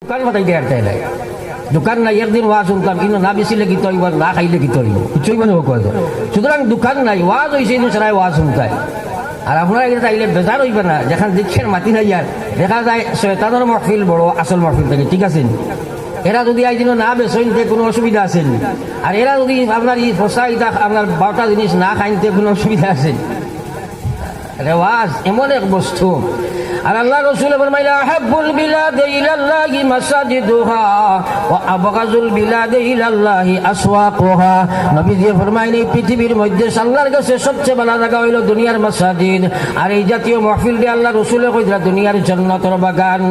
দোকান ফাটাইতে আর তাই নাই দোকান নাই একদিন ওয়াজ শুনতাম কিন্তু না বেশি লেগিত হইব না খাইলে গীত হইব কিছুই মানে হোক সুতরাং দোকান নাই ওয়াজ হয়েছে সারাই ওয়াজ শুনতাই আর আপনারা এখানে চাইলে বেজার হইবে না যেখানে দেখছেন মাতি নাই আর দেখা যায় শয়তানের মহফিল বড় আসল মহফিল থাকে ঠিক আছে এরা যদি আইদিন না বেসইনতে কোনো অসুবিধা আছে আর এরা যদি আপনার এই ফসা ইটা আপনার 12টা জিনিস না খাইতে কোনো অসুবিধা আছে রেওয়াজ এমন এক বস্তু আর আল্লাহ রাসূল ফরমাইলা হাব্বুল বিলাদ ইলাল্লাহি মাসাজিদুহা ওয়া আবগাজুল বিলাদ ইলাল্লাহি আসওয়াকুহা নবীজি ফরমাইলেন এই পৃথিবীর মধ্যে আল্লাহর কাছে সবচেয়ে ভালো জায়গা হইল দুনিয়ার মাসাজিদ আর এই জাতীয় মাহফিল দিয়ে আল্লাহ রাসূল কইরা দুনিয়ার জান্নাতের বাগান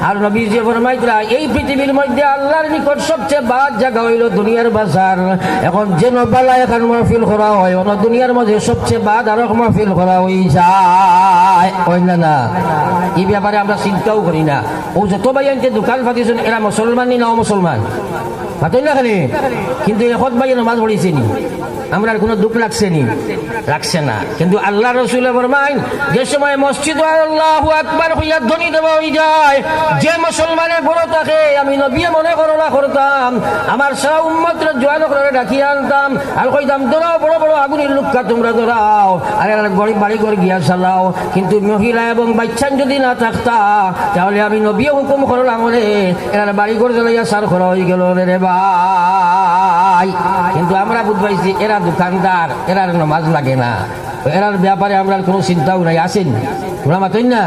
আর নবীজি ফরমাইলা এই পৃথিবীর মধ্যে আল্লাহর নিকট সবচেয়ে বাদ জায়গা হইল দুনিয়ার বাজার এখন যেন বালা এখন মাহফিল করা হয় অন্য দুনিয়ার মধ্যে সবচেয়ে বাদ আর মাহফিল করা হই যায় কই না এই ব্যাপারে আমরা চিন্তাও করি না ও যত ভাই আনতে দোকান ফাটিছেন এরা মুসলমান নি না মুসলমান পাতই না খালি কিন্তু এখন ভাই নামাজ পড়িছে নি আমরা কোনো দুঃখ লাগছে নি লাগছে না কিন্তু আল্লাহ রাসূল ফরমায় যে সময় মসজিদ আল্লাহু আকবার হইয়া ধ্বনি দেওয়া হয়ে যায় যে মুসলমানের বড় থাকে আমি নবী মনে করলা করতাম আমার সারা উম্মতরে জোয়ান করে ডাকিয়ে আনতাম আর কইতাম ধরাও বড় বড় আগুনের লুক্কা তোমরা ধরাও আর গরিব বাড়ি ঘর গিয়া চালাও কিন্তু মহিলা এবং বাচ্চা যদি না থাকতা তাহলে আমি নবী হুকুম করলাম বলে এরা বাড়ি ঘর জ্বালাইয়া সার করা হয়ে গেল রে ভাই কিন্তু আমরা বুঝবাইছি এরা দোকানদার এরার নামাজ লাগে না এরার ব্যাপারে আমরা কোনো চিন্তাও নাই আসেন তোমরা মাতই না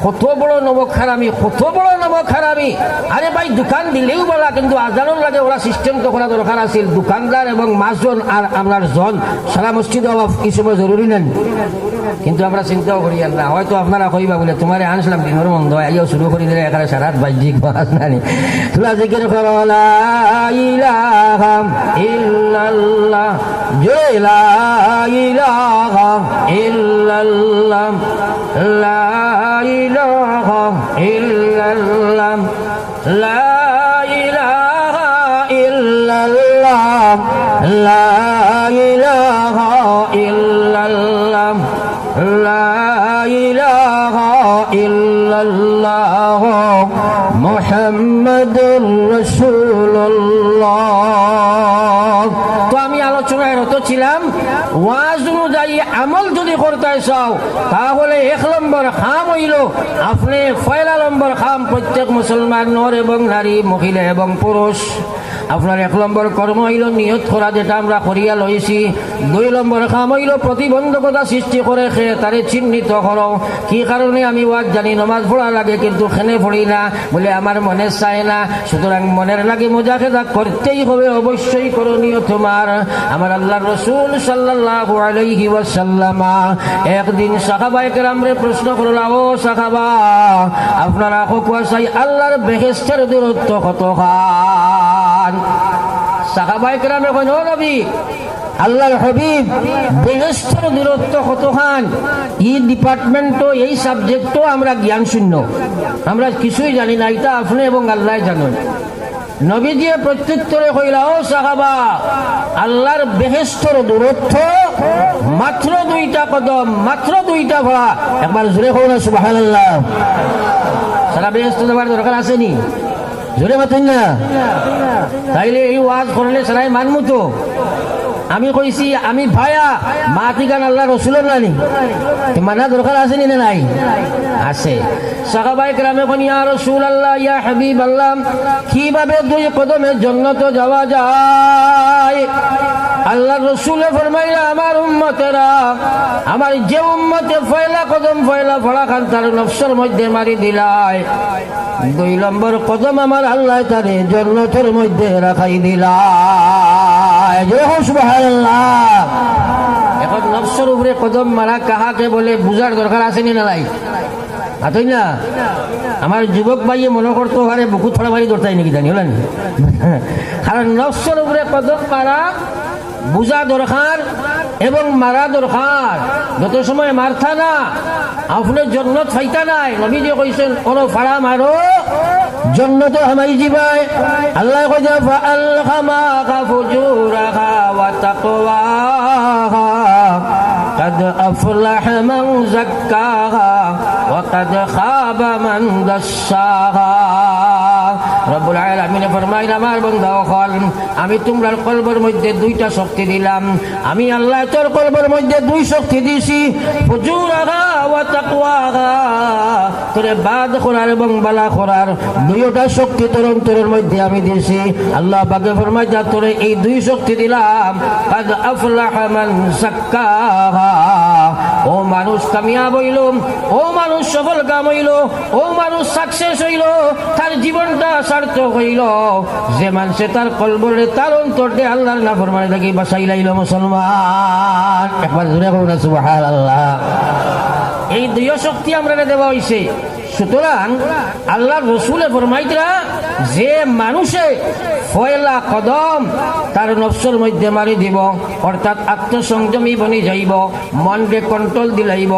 কত বড় নবখারামি কত বড় নবখারামি আরে ভাই দোকান দিলেও বলা কিন্তু আজানোর লাগে ওরা সিস্টেম তো করা দরকার আছে দোকানদার এবং মাসজন আর আপনার জন সারা মসজিদ এই সময় জরুরি নেন কিন্তু আমরা চিন্তাও করি না হয়তো আপনারা কইবা বলে তোমারে আনছিলাম দিনের মন্দ আইও শুরু করি দিলে এখানে সারা বাহ্যিক বাস নানি তোরা জিজ্ঞেস করো লা ইলাহা ইল্লাল্লাহ লা ইলাহা ইল্লাল্লাহ লা ইলাহা ইল্লাল্লাহ লা ইলাহা ইল্লাল্লাহ লা ইলাহা ইল্লাল্লাহ লা ইলাহা ইল্লাল্লাহ মুহাম্মাদুর রাসূলুল্লাহ তো আমি আলোচনায় রত ছিলাম ওয়াজ অনুযায়ী আমল যদি করতে চাও তাহলে 1 নম্বর খাম হইল আপনি পয়লা নম্বর খাম প্রত্যেক মুসলমান নর এবং নারী মহিলা এবং পুরুষ আপনার 1 নম্বর কর্ম হইল নিয়ত করা যেটা আমরা করিয়া লইছি 2 নম্বর কাম হইল প্রতিবন্ধকতা সৃষ্টি করে তারে চিহ্নিত করো কি কারণে আমি ওয়াজ জানি নামাজ পড়া লাগে কিন্তু খেনে পড়ি না বলে আমার মনে চায় না সুতরাং মনের লাগে মুজাহিদা করতেই হবে অবশ্যই করণীয় তোমার আমার আল্লাহর রাসূল সাল্লাল্লাহু আলাইহি ওয়াসাল্লাম একদিন সাহাবায়ে কেরামরে প্রশ্ন করলা ও সাহাবা আপনারা কোয়াশাই আল্লাহর বেহেশতের দূরত্ব কতখান সাহাবায়ে কেরামে কইন ও নবী আল্লাহর হাবিব বেহেশতের দূরত্ব কতখান এই ডিপার্টমেন্টও এই সাবজেক্টও আমরা জ্ঞান শূন্য আমরা কিছুই জানি না এটা আপনি এবং আল্লাহ জানেন নবীজি প্রত্যুত্তরে কইলা ও সাহাবা আল্লাহর বেহেশতের দূরত্ব মাত্র 2টা কদম মাত্র 2টা ভরা একবার জোরে কও না সুবহানাল্লাহ সারা বেহেশত যাবার দরকার আছে নি জোরে মাতেন না তাইলে এই ওয়াজ করলে সারাই মানমু তো আমি কইছি আমি ভায়া মাতিগান আল্লাহ রাসূলের নানি মানা দরকার আছে নি না নাই আছে সাহাবায়ে কেরামে কোন ইয়া রাসূলুল্লাহ ইয়া হাবিবাল্লাহ কিভাবে 2 কদমে জান্নাতে যাওয়া যায় আল্লাহর রাসূল ফরমাইলা আমার উম্মতেরা আমার যে উম্মতে পয়লা কদম পয়লা ফড়া খান তার নফসের মধ্যে মারি দিলাই 2 নম্বর কদম আমার আল্লাহ তারে জান্নাতের মধ্যে রাখাই দিলাই সুবহানাল্লাহ এখন নফসের উপরে কদম মারা কাহাকে বলে বুঝার দরকার আছে নি না নাই আতই না আমার যুবক ভাই মনে করতে পারে বুকু থোড়া ভাই দরতাই নাকি জানি হলেন কারণ নফসের উপরে কদম মারা বুঝা দরকার এবং মারা দরকার যত সময় মারতা না আপনি জন্নত ফাইতা নাই নবীজি কইছেন কোনো ফাড়া মারো জন্নত হামাই জিবাই আল্লাহ কইছে ফাআলহামাকা ফুজুরাহা ওয়া তাকওয়াহা قد أفلح من زكاها وقد خاب من دساها রব্বুল আলামিন ফরমাইন আমার বান্দা হল আমি তোমার কলবের মধ্যে দুইটা শক্তি দিলাম আমি আল্লাহ তোর কলবের মধ্যে দুই শক্তি দিছি ফুজুরাহা ওয়া তাকওয়াহা তোরে বাদ করার এবং বালা করার দুইটা শক্তি তোর অন্তরের মধ্যে আমি দিছি আল্লাহ পাকে ফরমায় যা তোরে এই দুই শক্তি দিলাম কাদ আফলাহা মান যাক্কাহা ও মানুষ কামিয়াব হইল ও মানুষ সফল কাম হইল ও মানুষ সাকসেস হইল তার জীবনটা সার্থক হইল যে মানুষে তার কলবরে তার অন্তরে আল্লাহর নাফরমানি থেকে বাঁচাই লাইল মুসলমান একবার জোরে কইনা সুবহানাল্লাহ এই দুই শক্তি আমরা দেওয়া হইছে সুতরাং আল্লাহর রাসূল ফরমাইতরা যে মানুষে পয়লা কদম তার নফসের মধ্যে মারি দিব অর্থাৎ আত্মসংযমী বনি যাইব মনকে কন্ট্রোল দিলাইব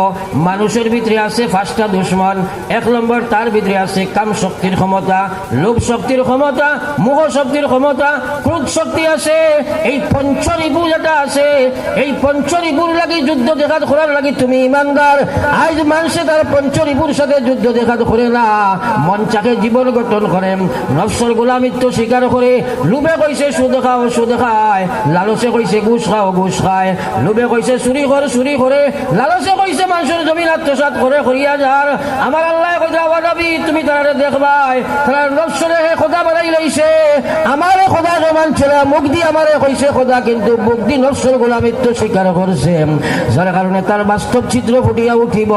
মানুষের ভিতরে আছে পাঁচটা দুশ্মন এক নম্বর তার ভিতরে আছে কাম শক্তির ক্ষমতা লোভ শক্তির ক্ষমতা মোহ শক্তির ক্ষমতা ক্রোধ শক্তি আছে এই পঞ্চরিপু যেটা আছে এই পঞ্চরিপুর লাগি যুদ্ধ দেখাত করার লাগি তুমি ইমানদার আজ মানুষে তার পঞ্চরিপুর সাথে যুদ্ধ দেখাত করে না মন চাকে জীবন গঠন করে নফসের গোলামিত্ব স্বীকার করে লোভে কইছে সুদ খাও সুদ খায় লালসে কইছে ঘুষ খাও ঘুষ খায় লোভে কইছে চুরি করে লালসে কইছে মানুষের জমিন আত্মসাৎ করে করিয়া যার আমার আল্লাহ কইরা ওয়াদাবি তুমি তারা দেখবাই তারা নফসরে খোদা বানাই লাইছে আমারে খোদাকে মানছে না মুখ দিয়ে আমারে কইছে খোদা কিন্তু মুখ দিয়ে নফসের গোলামিত্ব স্বীকার করছে যার কারণে তার বাস্তব চিত্র ফুটিয়া উঠিব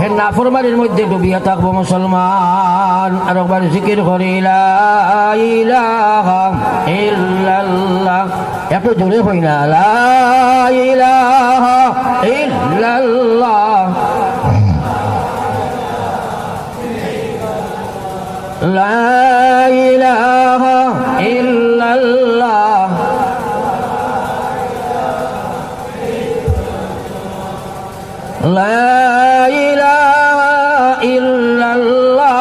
হে নাফরমানির মধ্যে ডুবিয়া থাকবো মুসলমান আর একবার জিকির করি লা ইলাহা ইল্লাল্লাহ একটু জোরে হই না লা ইলাহা ইল্লাল্লাহ লা ইলাহা ইল্লাল্লাহ লা ইলাহা ইল্লাল্লাহ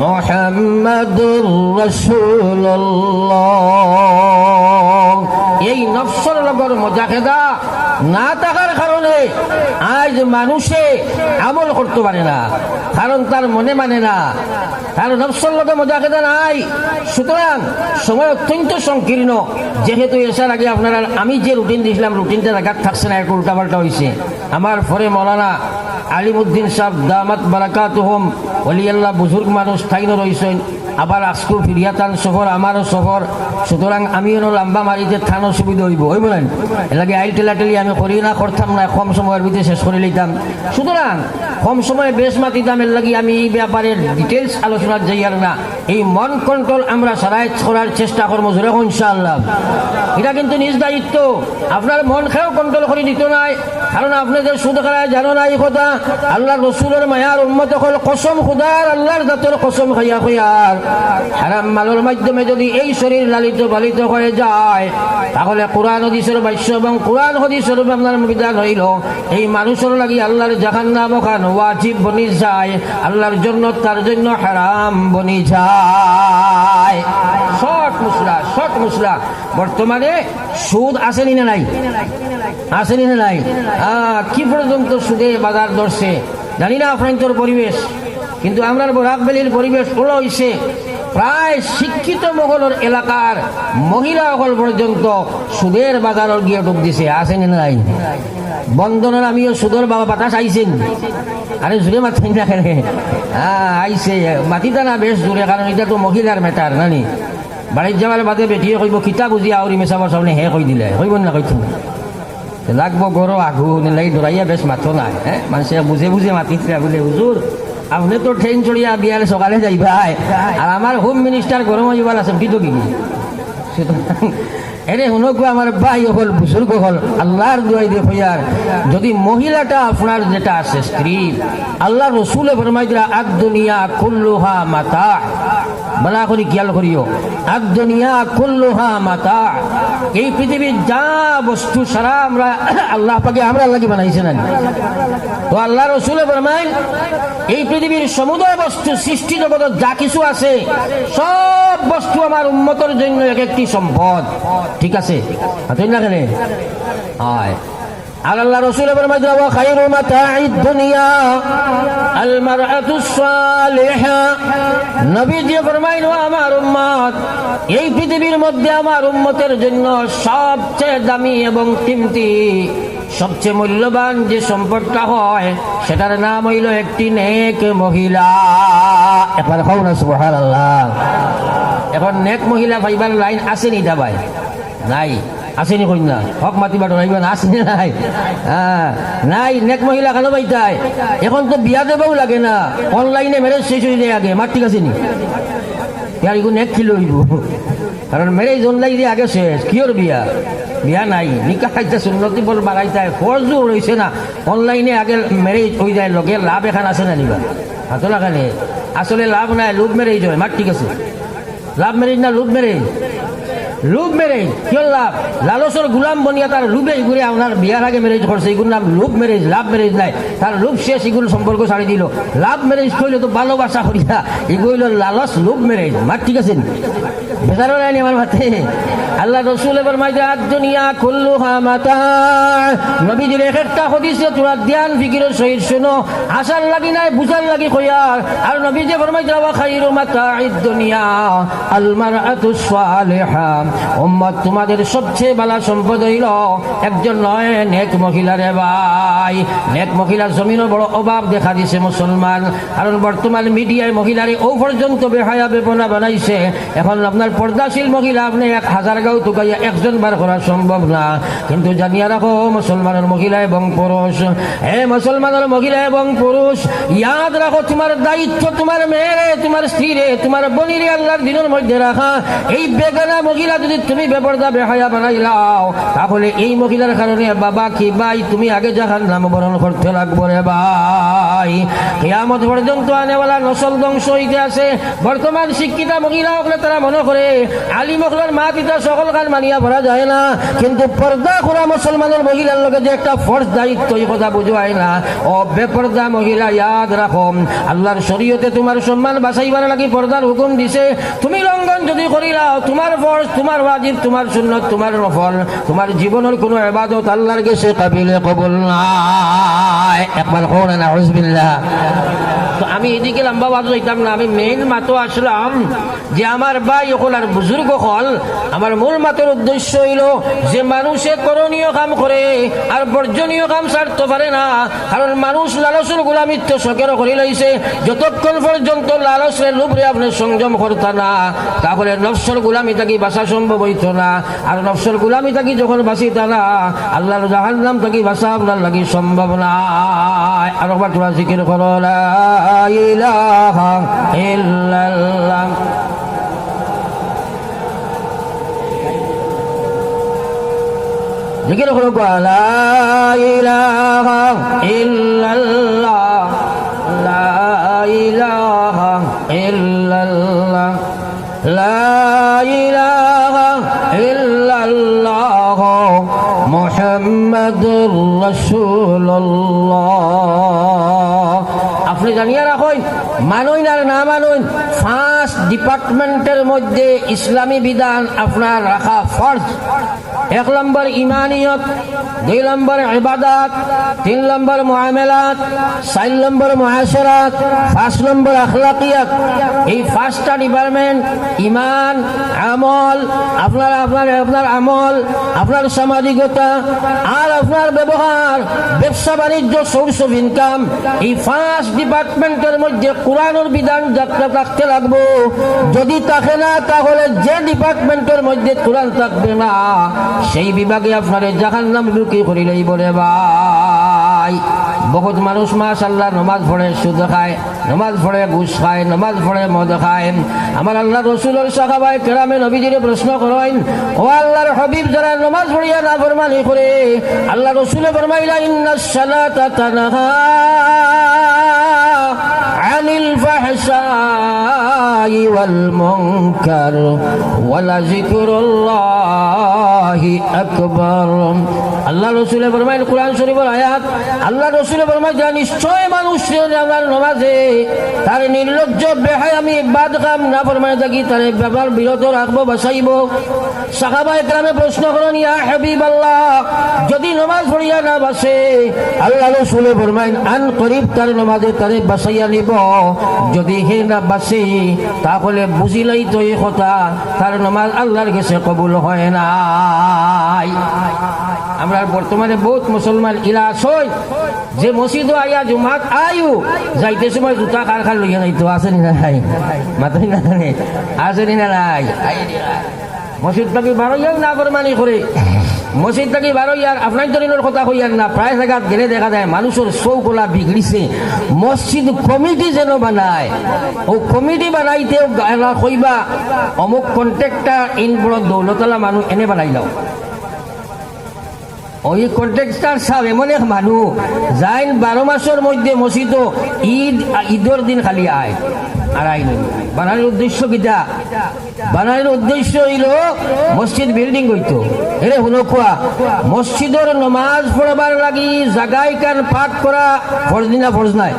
মুহাম্মাদুর রাসূলুল্লাহ এই নফসের লগর মুজাহিদা না থাকার কারণে আজ মানুষে আমল করতে পারে না কারণ তার মনে মানে না তার নফসের লগে মুজাহিদা নাই সুতরাং সময় অত্যন্ত সংকীর্ণ যেহেতু এসার আগে আপনারা আমি যে রুটিন দিয়েছিলাম রুটিনটা জায়গা থাকছে না একটু উল্টাপাল্টা হয়েছে আমার পরে মৌলানা আলিমউদ্দিন সাহেব দামাত বারাকাতুহুম ওলিয়াল্লাহ বুজুর্গ মানুষ থাইন রয়েছেন আবার আজকু ফিরিয়াতান সফর আমারও সফর সুতরাং আমিও লম্বা মারিতে থানো সুবিধা হইব ওই বলেন এলাকে আইল টেলাটেলি আমি করি না করতাম না কম সময়ের ভিতরে শেষ করে লইতাম সুতরাং কম সময়ে বেশ মাতিতাম এর লাগি আমি এই ব্যাপারে ডিটেলস আলোচনা যাই আর না এই মন কন্ট্রোল আমরা সারাই করার চেষ্টা করবো জোরে ইনশাআল্লাহ এটা কিন্তু নিজ দায়িত্ব আপনার মন খেয়েও কন্ট্রোল করে দিত নাই কারণ আপনাদের সুদ খেলায় জানো না এই কথা আল্লাহ রসুলের মায়ার উম্মত হল কসম খুদার আল্লাহর জাতের কসম খাইয়া খাইয়ার হারাম মালের মাধ্যমে যদি এই শরীর লালিত পালিত হয়ে যায় তাহলে কোরআন হাদিসের ভাষ্য এবং কোরআন হাদিসের আপনার বিধান হইল এই মানুষের লাগি আল্লাহর জাহান্নাম খান ওয়াজিব বনি যায় আল্লাহর জন্য তার জন্য হারাম বনি যায় শর্ট মুসলা বর্তমানে সুদ আসেনি না নাই আসেনি না নাই কি পর্যন্ত সুদে বাজার ধরছে জানি না আপনার পরিবেশ কিন্তু আমরা বরাকবেলির পরিবেশ হলো হইছে প্রায় শিক্ষিত মহলের এলাকার মহিলা সকল পর্যন্ত সুদের বাজারের গিয়ে ডুব দিছে আসেনি না নাই বন্ধনের আমিও সুদের বাবা বাতাস আইছেন আরে জুড়ে মাথায় না কেন আইছে মাতিতা না বেশ জোরে কারণ এটা তো মহিলার ম্যাটার নানি বাড়ির যাওয়ার বাদে বেটিয়ে কইব কিতা বুঝি আউরি মেশাবার সামনে হে কই দিলে কইব না কইতো লাগবো গরো আগুন লাগি দৌড়াইয়া বেশ মাথো নাই হ্যাঁ মানুষে বুঝে বুঝে মাতিছে বলে হুজুর আপনি তো ট্রেন চড়িয়া বিয়ালে সকালে যাইবাই আর আমার হোম মিনিস্টার গরম যাবার আছে কি তো কি এনে শুনকো আমার ভাই হল বুজুর্গ হল আল্লাহর দুয়াই দিয়ে হইয়ার যদি মহিলাটা আপনার যেটা আছে স্ত্রী আল্লাহ রসুলে ফরমাই দিলা আদ দুনিয়া কুল্লুহা মাতা বলা করি খেয়াল করিও আদ দুনিয়া কুল্লুহা মাতা এই পৃথিবীর যা বস্তু সারা আমরা আল্লাহ পাকে আমরা আল্লাহকে বানাইছে না তো আল্লাহ রসুলে ফরমাই এই পৃথিবীর সমুদয় বস্তু সৃষ্টি জগৎ যা কিছু আছে সব বস্তু আমার উম্মতের জন্য এক একটি সম্পদ ঠিক আছে না কেন হয় আল্লাহ রসুলের ফরমায় ওয়া খায়রু মাতাঈদ দুনিয়া আল মারআতু সালিহা নবীজি ফরমাইল আমার উম্মত এই পৃথিবীর মধ্যে আমার উম্মতের জন্য সবচেয়ে দামি এবং কিমতি সবচেয়ে মূল্যবান যে সম্পদটা হয় সেটার নাম হইল একটি নেক মহিলা। একবার কও না সুবহানাল্লাহ। এখন নেক মহিলা ভাইবার লাইন আসেনি দাবাই নাই আসেনি কন্যা হক মাতিবার নাইবেন আসেনি নাই নাই নেক মহিলা কেন পাইতাই এখন তো বিয়া দেবও লাগে না অনলাইনে ম্যারেজ শেষ হইলে আগে মার ঠিক আছে নি ইয়ার এগুলো নেক ছিল হইব কারণ ম্যারেজ অনলাইনে আগে শেষ কিয়র বিয়া বিয়া নাই নিকাহ খাইতে সুন্নতি বল বাড়াইতায় ফরজও রয়েছে না অনলাইনে আগে ম্যারেজ হয়ে যায় লগে লাভ এখান আছে না নিবা হাতো লাগালে আসলে লাভ নাই লুভ ম্যারেজ হয় মার ঠিক আছে লাভ ম্যারেজ না লুভ ম্যারেজ লুভ ম্যারেজ কিয় লাভ লালসর গুলাম বনিয়া তার লুভে ঘুরে আপনার বিয়ার আগে ম্যারেজ করছে এগুলোর নাম লুভ ম্যারেজ লাভ ম্যারেজ নাই তার লুভ শেষ এগুলো সম্পর্ক ছাড়ি দিল লাভ ম্যারেজ করলে তো ভালোবাসা করিয়া এগুলো লালস লুভ ম্যারেজ মার ঠিক আছে বেচারও নাই আমার মাঠে আল্লাহ রসুল এবার মাইতে দুনিয়া কুল্লুহা মাতা নবীজির এক একটা হদিসে তোরা ধ্যান ফিকিরের সহিত শোনো আশার লাগি নাই বুঝার লাগি কইয়ার আর নবীজি ফরমাইতে ওয়া খায়রু মাতাঈদ দুনিয়া আল মারআতুস সালিহা উম্মত তোমাদের সবচেয়ে ভালো সম্পদ হইল একজন নয় নেক মহিলা রে ভাই নেক মহিলার জমিনও বড় অভাব দেখা দিছে মুসলমান কারণ বর্তমান মিডিয়ায় মহিলারে ও পর্যন্ত বেহায়া বেপনা বানাইছে এখন আপনার পর্দাশীল মহিলা আপনি 1000 গাঁও টুকাইয়া একজন বার করা সম্ভব না কিন্তু জানিয়া রাখো মুসলমানের মহিলা এবং পুরুষ মুসলমানের মহিলা এবং পুরুষ ইয়াদ রাখো তোমার দায়িত্ব তোমার মেয়েরে তোমার স্ত্রীরে তোমার বোনিরে আল্লাহর দিনের মধ্যে রাখা এই বেগানা মহিলা যদি তুমি বেপরদা বেহায়া বানাইলাও তাহলে এই মহিলার কারণে বাবা কি ভাই তুমি আগে জাহান্নাম বরণ করতে লাগবো রে ভাই কিয়ামত পর্যন্ত আনেওয়ালা নসল ধ্বংস হইতে আছে বর্তমান শিক্ষিতা মহিলা হলে তারা মনে করে আলিম হলের মা পিতা সকল গান মানিয়া ভরা যায় না কিন্তু পর্দা করা মুসলমানের মহিলার লোকে যে একটা ফরজ দায়িত্ব এই কথা বুঝায় না ও বেপর্দা মহিলা ইয়াদ রাখো আল্লাহর শরীয়তে তোমার সম্মান বাঁচাইবার লাগি পর্দার হুকুম দিছে তুমি লঙ্ঘন যদি করিলাও তোমার ফরজ তোমার ওয়াজিব তোমার সুন্নাত তোমার নফল তোমার জীবনের কোনো ইবাদত আল্লাহর কাছে কাবিলে কবুল নাই একবার কও না নাউযুবিল্লাহ। তো আমি এদিকে লম্বা বাদ হইতাম না আমি মেইন মাতো আসলাম যে আমার ভাই হল আর বুজুর্গ হল আমার মূল মাতের উদ্দেশ্য হইল যে মানুষে করণীয় কাম করে আর বর্জনীয় কাম ছাড়তে পারে না কারণ মানুষ লালসের গোলামিত্ব শখের করে লইছে যতক্ষণ পর্যন্ত লালসের লুবরে আপনি সংযম করতা না তাহলে নফসের গোলামি থাকি বাঁচা সম্ভব হইত না আর নফসের গোলামি থাকি যখন বাঁচিতা না আল্লাহর জাহান্নাম থাকি বাঁচা আপনার লাগি সম্ভব না। আর একবার তোমরা জিকির করো লা ইলাহা ইল্লাল্লাহ জিকির করো লা ইলাহা ইল্লাল্লাহ লা ইলাহা ইল্লাল্লাহ লা ইলাহা ইল্লাল্লাহ মুহাম্মাদুর রাসূলুল্লাহ। আপনি জানিয়ে রাখুন মানুন আর না মানুন ফার্স্ট ডিপার্টমেন্টের মধ্যে ইসলামী বিধান আপনার রাখা ফরজ। 1 নম্বর ইমানিয়ত, 2 নম্বর ইবাদত, 3 নম্বর মুআমালাত, 4 নম্বর মুআশারাত, 5 নম্বর আখলাকিয়াত। এই 5টা ডিপার্টমেন্ট ইমান আমল আপনার আপনার আপনার আমল আপনার সামাজিকতা আর আপনার ব্যবহার ব্যবসা বাণিজ্য সোর্স অফ ইনকাম এই 5 ডিপার্টমেন্টের মধ্যে কোরআনের বিধান যাত্রা থাকতে লাগবো। যদি থাকে না তাহলে যে ডিপার্টমেন্টের মধ্যে কোরআন থাকবে না সেই বিভাগে আপনার জাহান্নাম ঢুকি করিলেই বলে ভাই। বহুত মানুষ মাশাআল্লাহ নামাজ পড়ে সুদ খায়, নামাজ পড়ে ঘুষ খায়, নামাজ পড়ে মদ খায়। আমার আল্লাহ রসুলের সাহাবায়ে কেরামে নবীজিরে প্রশ্ন করেন, ও আল্লাহর হাবিব যারা নামাজ পড়িয়া নাফরমানি করে আল্লাহ রসুলে ফরমাইলা ইন্নাস সালাতা তানহা আনিল ফাহশাই ওয়াল মুনকার ওয়ালা যিকরুল্লাহি আকবার। আল্লাহ রসুলে ফরমাইল কোরআন শরীফের আয়াত আল্লাহ রসুলে ফরমায় যা নিশ্চয় মানুষ আমার নামাজে তার নির্লজ্জ বেহায়ামি বাদ কাম না ফরমায় থাকি তার ব্যাপার বিরত রাখবো বাঁচাইব। সাহাবায়ে কেরামে প্রশ্ন করেন, ইয়া হাবিবাল্লাহ যদি নামাজ পড়িয়া না বাসে আল্লাহ রসুলে ফরমায় আন করিব তার নামাজে তারে বাঁচাইয়া নিব। যদি হে না বাসে তাহলে বুঝিলেই তো এই কথা তার নামাজ আল্লাহর কাছে কবুল হয় নাই। আমরা বর্তমানে বহুত মুসলমান ইলা আসই যে মসজিদ আইয়া জুমাত আয়ু যাইতে সময় জুতা কারখান লইয়া যাইতো, আসেনি না নাই? মাথায় না আসেনি না নাই? মসজিদ থাকি বারোইয়ার না করমানি করে, মসজিদ থাকি বারোইয়ার আপনার দরিনের কথা কইয়ার না। প্রায় জায়গাত গেলে দেখা যায় মানুষের চৌকলা বিগড়িছে, মসজিদ কমিটি যেন বানায়, ও কমিটি বানাইতেও কইবা অমুক কন্ট্রাক্টর ইন বড় দৌলতলা মানুষ এনে বানাইলাও। ওই কন্ট্রাক্টর সাহেব এমন এক মানুষ যাই 12 মাসের মধ্যে মসজিদ ঈদের দিন খালি আয় আর আইন। বানানোর উদ্দেশ্য কিটা? বানানোর উদ্দেশ্য হইল মসজিদ বিল্ডিং হইতো। এরে শুনো কোয়া, মসজিদের নমাজ পড়বার লাগি জাগাই কান পাঠ করা ফরজ না ফরজ নাই?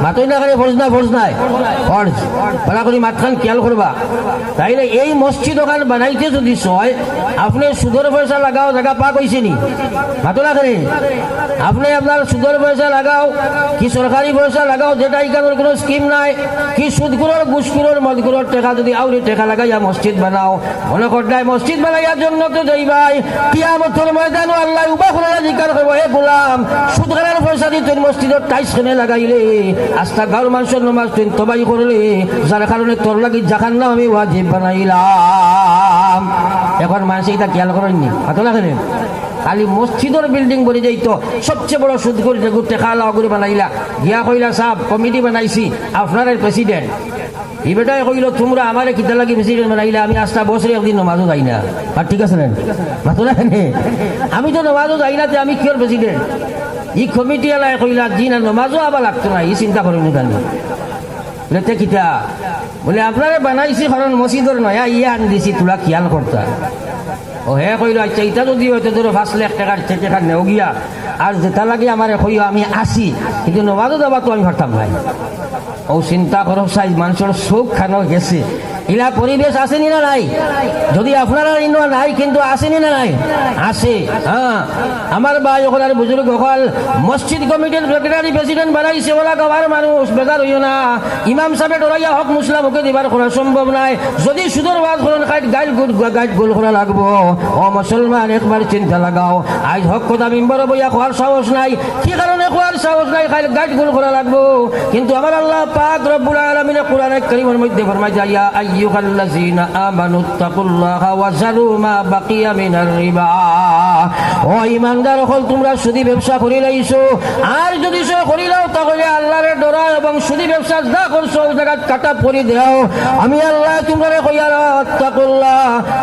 মাতই না করে ফরজ না ফরজ নাই? ফরজ। পালা করি মাতখান খেয়াল করবা। তাইলে এই মসজিদ ওখান বানাইতে যদি হয় আপনি সুদের পয়সা লাগাও, জায়গা পাক হয়েছে নি? মাতো না করে আপনি আপনার সুদের পয়সা লাগাও কি সরকারি পয়সা লাগাও, যেটা এখানের কোনো স্কিম নাই, কি সুদগুলোর ঘুষগুলোর মদগুলোর টাকা যদি আউরি টাকা লাগাইয়া মসজিদ বানাও, মনে করতাই মসজিদ বানাইয়ার জন্য তো যাইবাই কিয়ামতের ময়দানে আল্লাহ উবা করে জিজ্ঞাস করব, হে গোলাম সুদখানার পয়সা দিয়ে তুই মসজিদের টাইস খেনে লাগাইলে, আস্তা গাঁর মানুষের নমাজ তুই তবাই করলে, যার কারণে তোর লাগি জাহান্নাম আমি ওয়াজিব বানাইলাম। এখন মানুষ এটা খেয়াল করেননি? মাতো না কেন? খালি মসজিদের বিল্ডিং বলে যাইতো সবচেয়ে বড় সুদ করে টেকা লাও করে বানাইলা, গিয়া কইলা সাহেব কমিটি বানাইছি আপনার প্রেসিডেন্ট। এই বেটাই কইল তোমরা আমার কিতা লাগি প্রেসিডেন্ট বানাইলা, আমি আস্তা বছরে একদিন নমাজও যাই না। আর ঠিক আছে না? মাতো না কেন? আমি তো নমাজও যাই না, আমি কিয়র প্রেসিডেন্ট? ই কমিটি এলাই কইলা জি না নমাজও আবার লাগতো না, ই চিন্তা করেন জানি লেতে কিতা বলে আপনারে বানাইছি কারণ মসজিদের নয়া ইয়ে আন দিছি, তোরা খেয়াল করতা। ও হে কইল আচ্ছা ইটা যদি হয়তো ধরো 5 লাখ টাকার টাকা নেও গিয়া আর যেটা লাগে আমার কইও আমি আসি, কিন্তু নমাজও দেওয়া তো আমি পারতাম নাই। ও চিন্তা করো সাইজ মানুষের চোখ খানো গেছে, ইলা পরিবেশ আসেনি না নাই? যদি আপনারা ইনো নাই কিন্তু আসেনি না নাই? আসে। হ্যাঁ, আমার ভাই ওখানে বুজুর্গ হল মসজিদ কমিটির সেক্রেটারি প্রেসিডেন্ট বানাইছে, ওলা গাঁর মানুষ বেজার হইও না। ইমাম সাহেব ডরাইয়া হক মুসলাম ওকে দিবার করা সম্ভব নাই। যদি সুদর ওয়াজ করেন গাইড গোল করা লাগবো। ও মুসলমান একবার চিন্তা লাগাও, আজ হক কথা মিম্বর বইয়া খোয়ার সাহস নাই। কি কারণে খোয়ার সাহস নাই? খালি গাইড গোল করা লাগবো। কিন্তু আমার আল্লাহ পাক রব্বুল আলামিন কোরআনে কারীমের মধ্যে ফরমায় ইয়া আইয়ুহাল্লাযীনা আমানুত্তাকুল্লাহা ওয়া যারু মা বাকিয়া মিনার রিবা। ও ঈমানদার হল তোমরা সুদী ব্যবসা করিলাইছো, আর যদি সে করিলাও তাহলে আল্লাহর ডরাও এবং সুদী ব্যবসা যা করছো ওই জায়গা কাটা পরি দাও। আমি আল্লাহ তোমরা কইয়া তাকুল্লাহ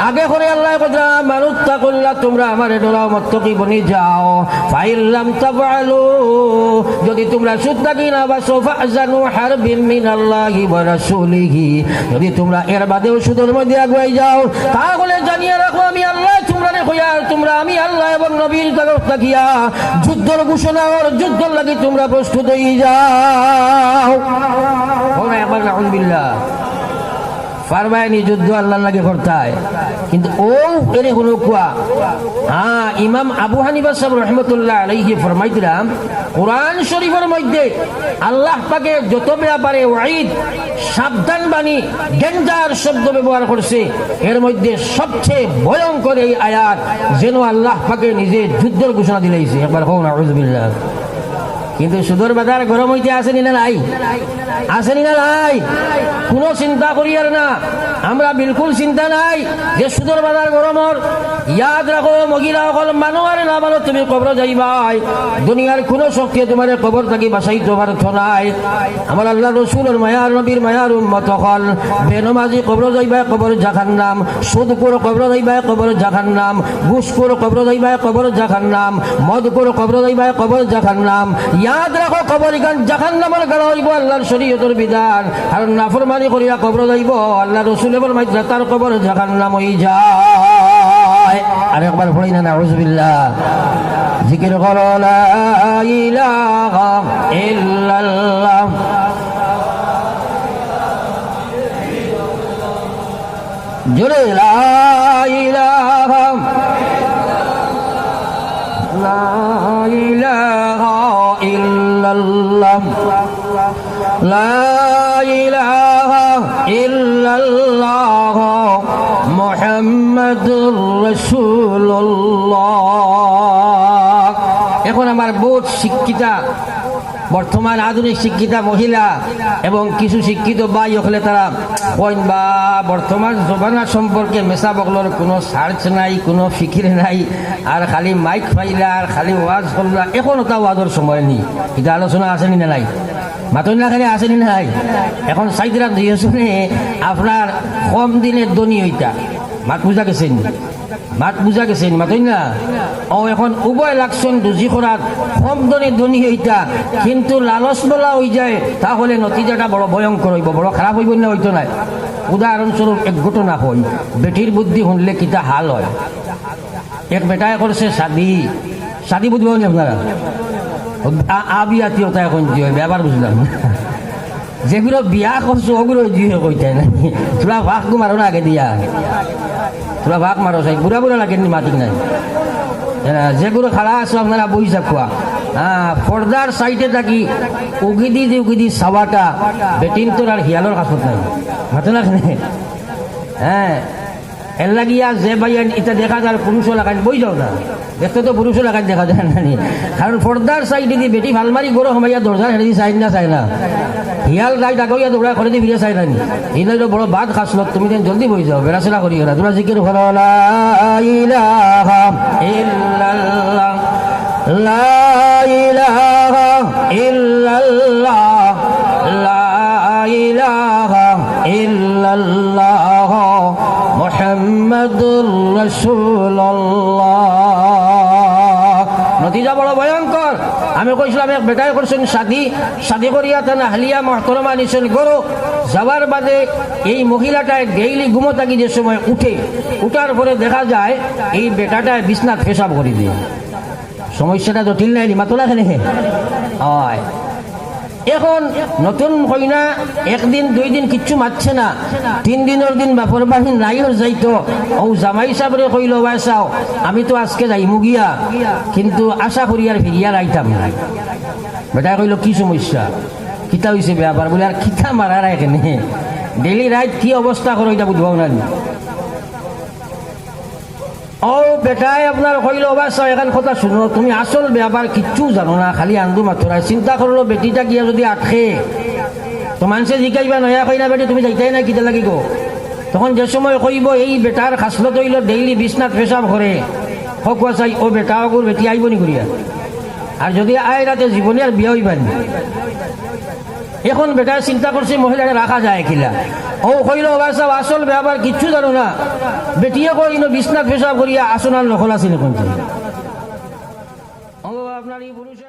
আগে করে আল্লাহ কথা মানুত্তাকুল্লাহ তোমরা আমারে ডরাও মুত্তাকি বনি যাও। ফাইল্লাম তাফআলু যদি তোমরা সুদ থাকি না বা ফাযানু হারবিন মিনাল্লাহি ওয়া রাসূলিহি, যদি তোমরা এর বাদেও সুদের মধ্যে আগুয়াই যাও তাহলে জানিয়ে রাখো আমি আল্লাহ তোমরা কইয়া তোমরা আমি আল্লাহ এবং নবীর তরফ থাকিয়া যুদ্ধের ঘোষণা আর যুদ্ধের লাগি তোমরা প্রস্তুত হয়ে যাও। ওরা একবার নাউযুবিল্লাহ ফারমায়নি যুদ্ধ আল্লাহর লাগে করতে হয়, কিন্তু ও এরে হলো কুয়া। হ্যাঁ, ইমাম আবু হানিফা সাহেব রহমতুল্লাহ আলাইহি ফরমাইছিলাম কোরআন শরীফের মধ্যে আল্লাহ পাকে যত ব্যাপারে ওয়াইদ সাবধান বাণী ডেঞ্জার শব্দ ব্যবহার করছে, এর মধ্যে সবচেয়ে ভয়ঙ্কর এই আয়াত যেন আল্লাহ পাকে নিজে যুদ্ধের ঘোষণা দিলাইছে। একবার হোক নাউযুবিল্লাহ। কিন্তু সুদর বাজার গরম হইতে আসেনি না নাই? আসেনি না নাই? কোনো চিন্তা করি আর না, আমরা বিলকুল চিন্তা নাই যে সুদর বাজার গরমর। ইয়াদ রাখো মহিলা সকল মানুষ আর না মানুষ তুমি কবর যাইবাই, দুনিয়ার কোনো শক্তি তোমার কবর থাকি বাঁচাইতে পারছ নাই। আমার আল্লাহ রসুলের মায়ার নবীর মায়ার উম্মত সকল বেনমাজি কবর যাইবাই কবর জাহান্নাম, সুদকুর কবর যাইবাই কবর জাহান্নাম, ঘুষকুর কবর যাইবাই কবর জাহান্নাম, মদকুর কবর যাইবাই কবর জাহান্নাম। ইয়াদ রাখো কবর ইখান জাহান্নামের গাড়া হইব আল্লাহর শরীয়তের বিধান, আর নাফরমানি করিয়া কবর যাইব আল্লাহ রসুলের মাধ্যমে তার কবর জাহান্নাম হই যায়। আর একবার পড়ি না নাউযুবিল্লাহ। জিকির করো লা ইলাহা ইল্লাল্লাহ জোরে লা ইলাহা লা ইলাহা ইল্লাল্লাহ লা ইলাহা ইল্লাল্লাহ মুহাম্মাদুর রাসূলুল্লাহ। এখন আমার বহুত শিক্ষিতা বর্তমান আধুনিক শিক্ষিতা মহিলা এবং কিছু শিক্ষিত ভাই হলে তারা কইন বা বর্তমান জমানা সম্পর্কে মেসা বগলোর কোনো সার্চ নাই, কোনো ফিকির নাই, আর খালি মাইক পাইলা আর খালি ওয়াজ করলা। এখন ওটা ওয়াজের সময় নেই। এটা আলোচনা আসেনি না নাই? মাতনা খালি আসেনি নাই? এখন সাইদরা দিয়েছনে আপনার কম দিনের দনি হইতা মাত বুঝা গেছেন, মাত বুঝা গেছেন মাতই না। ও এখন উভয় লাগছেন দুজি করার কম দনে ধনী হইতা, কিন্তু লালস বলা হয়ে যায়, তাহলে নতিজাটা বড় ভয়ঙ্কর হইব, বড় খারাপ হইব না হইতো না। উদাহরণস্বরূপ এক ঘটনা হই, বেটির বুদ্ধি শুনলে কিতা হাল হয়। এক বেটায় করছে শাদি বুঝবেন আপনারা, আবিয়াতীয়তা এখন কি হয় ব্যাপার বুঝলাম। যেগুলো বিয়া করছো ওগুলো দিয়ে কইতাই না, তোরা ভাগ মারো না আগে দিয়া, তোরা ভাগ মারো চাই বুড়া বুড়া লাগেন মাতিক নাই। যেগুলো খাড়া আছো আপনারা বইসা খোয়া, পর্দার সাইডে থাকি উগিদি সাবাটা বেটিন তোর আর হিয়ালোর কাছত নাই মাতো না। হ্যাঁ এর লাগিয়া যে ভাইয়া এটা দেখা যায় পুরুষও লাগাই বই যাও না, দেখতে তো পুরুষও লাগাই দেখা যায় না, কারণ পর্দার সাইডে দিয়ে বেটি ভালমারি গরো হমাইয়া দরজার হেঁটে চাই না চাই না, হিয়াল গাই ডাকইয়া দৌড়া করে দিয়ে ফিরে চাই না। এই তো বড় বাদ খাসল, তুমি যেন জলদি বই যাও, বেড়াচেরা করি না তোমরা জিকির করো লা ইলাহা ইল্লাল্লাহ লা ইলাহা ইল্লাল্লাহ লা ইলাহা ইল্লাল্লাহ মুহাম্মাদুর রাসূলুল্লাহ। নতিজা বড় ভয়ঙ্কর। আমি কইছিলাম এক বেটাই করছেন শাদি করিয়া তানা হালিয়া মহতরমা নিছেন গরো যাওয়ার বাদে এই মহিলাটায় ডেইলি ঘুমো থাকি যে সময় উঠার পরে দেখা যায় এই বেটাটায় বিছনাথ পেশাব করে দিয়ে। সমস্যাটা জটিল নাই মাতলা খেলে হয়। এখন নতুন কইনা একদিন দুই দিন কিচ্ছু মারছে না, 3 দিনের দিন বাপর বাহিন নাইও যাইতো। ও জামাই সাবরে কইল চাও আমি তো আজকে যাইমু গিয়া, কিন্তু আশা করি আর ফিরিয়া রাইতাম না। বেটা কইল কি সমস্যা, কিতা হয়েছে ব্যাপার বলে, আর কিতা মারার এখানে ডেলি রাইট কি অবস্থা করো এটা বুঝবাও না। ও বেটাই আপনার কইল বাসা এখন কথা শুনো, তুমি আসল ব্যাপার কিচ্ছু জানো না, খালি আন্দু মাথরায় চিন্তা করলো বেটিটা গিয়া যদি আটকে তো মানুষে জিকাইবা নয়া কই না বেটি তুমি যাইতাই না কিতা লাগি গো। তখন যে সময় কইব এই বেটার খাসলত হইল ডেইলি বিছনাথ পেশাব করে হকুয়া চাই, ও বেটা ওগুর বেটি আইব নি করিয়া, আর যদি আয় রাতে জীবনে আর বিয়া হইবানি। এখন বেটায় চিন্তা করছে মহিলাকে রাখা যায় কিলা। ও কইল বাসা আসল ব্যাপার কিচ্ছু জানো না, বেটিয়ে কইল বিছনাথ পেশাব করিয়া আসনার নকল আছে না কোন আপনার এই পুরুষে